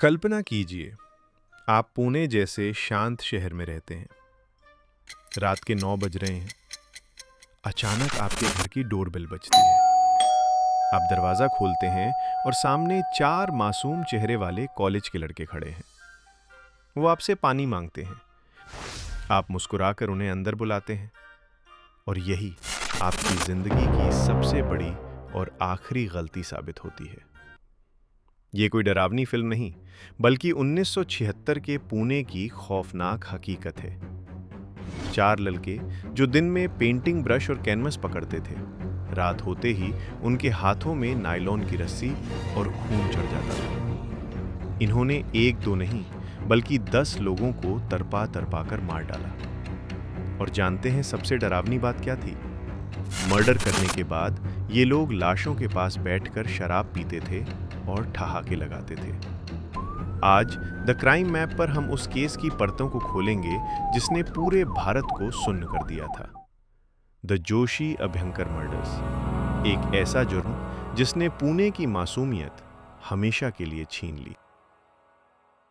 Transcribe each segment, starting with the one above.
कल्पना कीजिए, आप पुणे जैसे शांत शहर में रहते हैं। रात के 9 बज रहे हैं। अचानक आपके घर की डोरबेल बजती है। आप दरवाज़ा खोलते हैं और सामने 4 मासूम चेहरे वाले कॉलेज के लड़के खड़े हैं। वो आपसे पानी मांगते हैं। आप मुस्कुराकर उन्हें अंदर बुलाते हैं। और यही आपकी ज़िंदगी की सबसे बड़ी और आखिरी गलती साबित होती है। ये कोई डरावनी फिल्म नहीं, बल्कि 1976 के पुणे की खौफनाक हकीकत है। 4 लड़के जो दिन में पेंटिंग ब्रश और कैनवस पकड़ते थे, रात होते ही उनके हाथों में नायलॉन की रस्सी और खून चढ़ जाता था। इन्होंने 1-2 नहीं, बल्कि 10 लोगों को तरपा तरपा कर मार डाला। और जानते हैं सबसे डरावनी बात क्या थी? मर्डर करने के बाद ये लोग लाशों के पास बैठकर शराब पीते थे और ठहाके लगाते थे। आज द क्राइम मैप पर हम उस केस की परतों को खोलेंगे जिसने पूरे भारत को सुन्न कर दिया था। द जोशी अभ्यंकर मर्डर्स, एक ऐसा जुर्म जिसने पुणे की मासूमियत हमेशा के लिए छीन ली।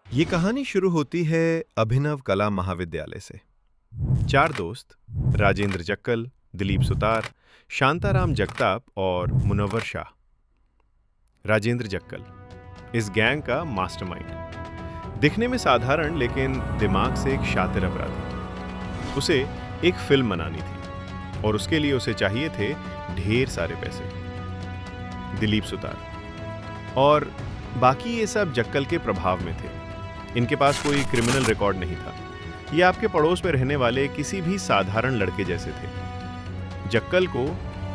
ये कहानी शुरू होती है अभिनव कला महाविद्यालय से। 4 दोस्त, राजेंद्र जक्कल, दिलीप सुतार, शांताराम जगताप और मुनव्वर शाह। राजेंद्र जक्कल, इस गैंग का मास्टरमाइंड। दिखने में साधारण लेकिन दिमाग से एक शातिर अपराधी। उसे एक फिल्म बनानी थी और उसके लिए उसे चाहिए थे ढेर सारे पैसे। दिलीप सुतार और बाकी ये सब जक्कल के प्रभाव में थे। इनके पास कोई क्रिमिनल रिकॉर्ड नहीं था। ये आपके पड़ोस में रहने वाले किसी भी साधारण लड़के जैसे थे। जक्कल को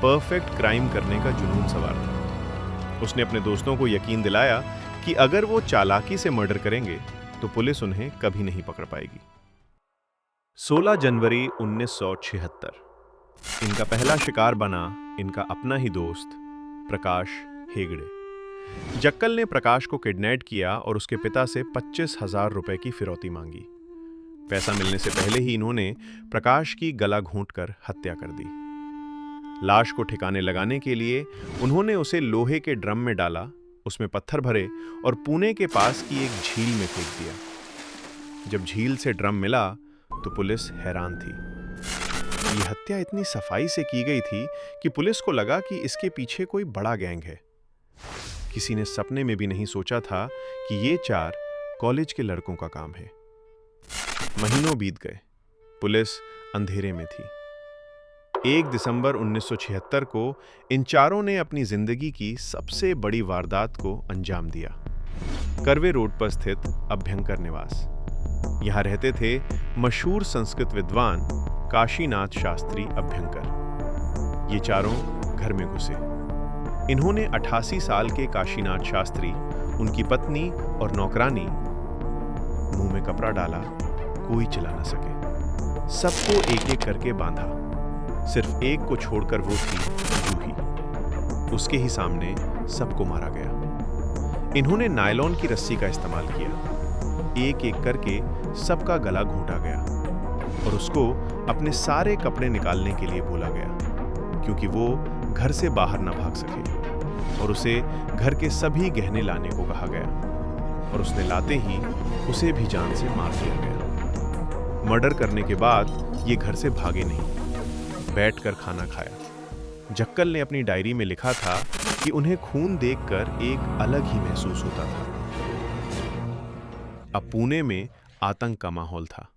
परफेक्ट क्राइम करने का जुनून सवार था। उसने अपने दोस्तों को यकीन दिलाया कि अगर वो चालाकी से मर्डर करेंगे तो पुलिस उन्हें कभी नहीं पकड़ पाएगी। 16 जनवरी 1976। इनका पहला शिकार बना इनका अपना ही दोस्त प्रकाश हेगड़े। जक्कल ने प्रकाश को किडनैप किया और उसके पिता से 25,000 रुपए की फिरौती मांगी। पैसा मिलने से पहले ही इन्होंने प्रकाश की गला घोंटकर हत्या कर दी। लाश को ठिकाने लगाने के लिए उन्होंने उसे लोहे के ड्रम में डाला, उसमें पत्थर भरे और पुणे के पास की एक झील में फेंक दिया। जब झील से ड्रम मिला तो पुलिस हैरान थी। ये हत्या इतनी सफाई से की गई थी कि पुलिस को लगा कि इसके पीछे कोई बड़ा गैंग है। किसी ने सपने में भी नहीं सोचा था कि ये 4 कॉलेज के लड़कों का काम है। महीनों बीत गए, पुलिस अंधेरे में थी। 1 दिसंबर 1976 को इन चारों ने अपनी जिंदगी की सबसे बड़ी वारदात को अंजाम दिया। कर्वे रोड पर स्थित अभ्यंकर निवास। यहां रहते थे मशहूर संस्कृत विद्वान काशीनाथ शास्त्री अभ्यंकर। ये चारों घर में घुसे। इन्होंने 88 साल के काशीनाथ शास्त्री, उनकी पत्नी और नौकरानी, मुंह में कपड़ा डाला, कोई चिल्ला न सके। सबको एक एक करके बांधा। सिर्फ एक को छोड़कर, वो थी जूही। उसके ही सामने सबको मारा गया। इन्होंने नायलॉन की रस्सी का इस्तेमाल किया। एक एक करके सबका गला घोंटा गया और उसको अपने सारे कपड़े निकालने के लिए बोला गया, क्योंकि वो घर से बाहर न भाग सके। और उसे घर के सभी गहने लाने को कहा गया और उसने लाते ही उसे भी जान से मार दिया गया। मर्डर करने के बाद ये घर से भागे नहीं, बैठकर खाना खाया। जक्कल ने अपनी डायरी में लिखा था कि उन्हें खून देखकर एक अलग ही महसूस होता था। अब पुणे में आतंक का माहौल था।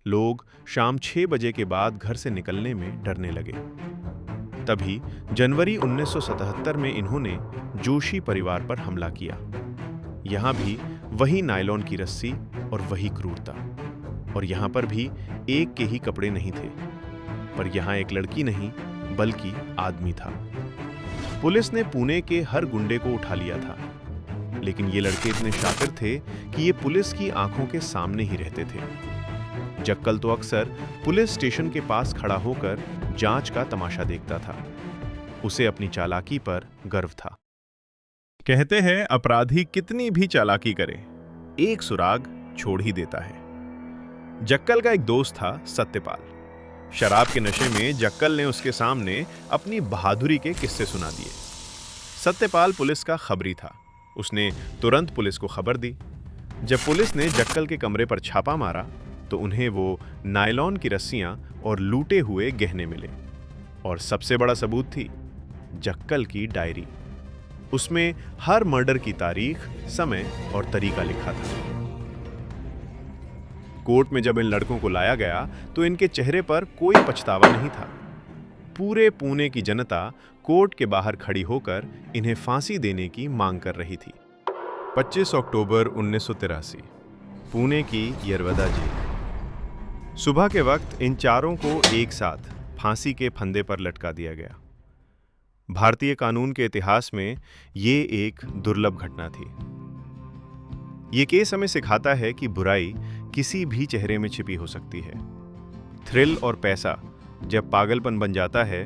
लोग शाम 6 बजे के बाद घर से निकलने में डरने लगे। तभी जनवरी 1977 में इन्होंने जोशी परिवार पर हमला किया। यहां भी वही नायलॉन की रस्सी और वही क्रूरता। और यहां पर भी एक के ही कपड़े नहीं थे, पर यहां एक लड़की नहीं बल्कि आदमी था। पुलिस ने पुणे के हर गुंडे को उठा लिया था, लेकिन ये लड़के इतने शातिर थे कि ये पुलिस की आंखों के सामने ही रहते थे। जक्कल तो अक्सर पुलिस स्टेशन के पास खड़ा होकर जांच का तमाशा देखता था। उसे अपनी चालाकी पर गर्व था। कहते हैं अपराधी कितनी भी चालाकी करे, एक सुराग छोड़ ही देता है। जक्कल का एक दोस्त था सत्यपाल। शराब के नशे में जक्कल ने उसके सामने अपनी बहादुरी के किस्से सुना दिए। सत्यपाल पुलिस का खबरी था। उसने तुरंत पुलिस को खबर दी। जब पुलिस ने जक्कल के कमरे पर छापा मारा तो उन्हें वो नायलॉन की रस्सियां और लूटे हुए गहने मिले। और सबसे बड़ा सबूत थी जक्कल की डायरी। उसमें हर मर्डर की तारीख, समय और तरीका लिखा था। कोर्ट में जब इन लड़कों को लाया गया तो इनके चेहरे पर कोई पछतावा नहीं था। पूरे पुणे की जनता कोर्ट के बाहर खड़ी होकर इन्हें फांसी देने की मांग कर रही थी। 25 अक्टूबर 1983, पुणे की यरवदा जेल। सुबह के वक्त इन चारों को एक साथ फांसी के फंदे पर लटका दिया गया। भारतीय कानून के इतिहास में ये एक दुर्लभ घटना थी। ये केस हमें सिखाता है कि बुराई किसी भी चेहरे में छिपी हो सकती है। थ्रिल और पैसा जब पागलपन बन जाता है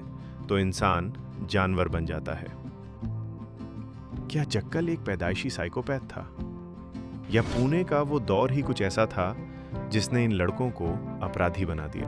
तो इंसान जानवर बन जाता है। क्या जक्कल एक पैदाइशी साइकोपैथ था, या पुणे का वो दौर ही कुछ ऐसा था जिसने इन लड़कों को अपराधी बना दिया?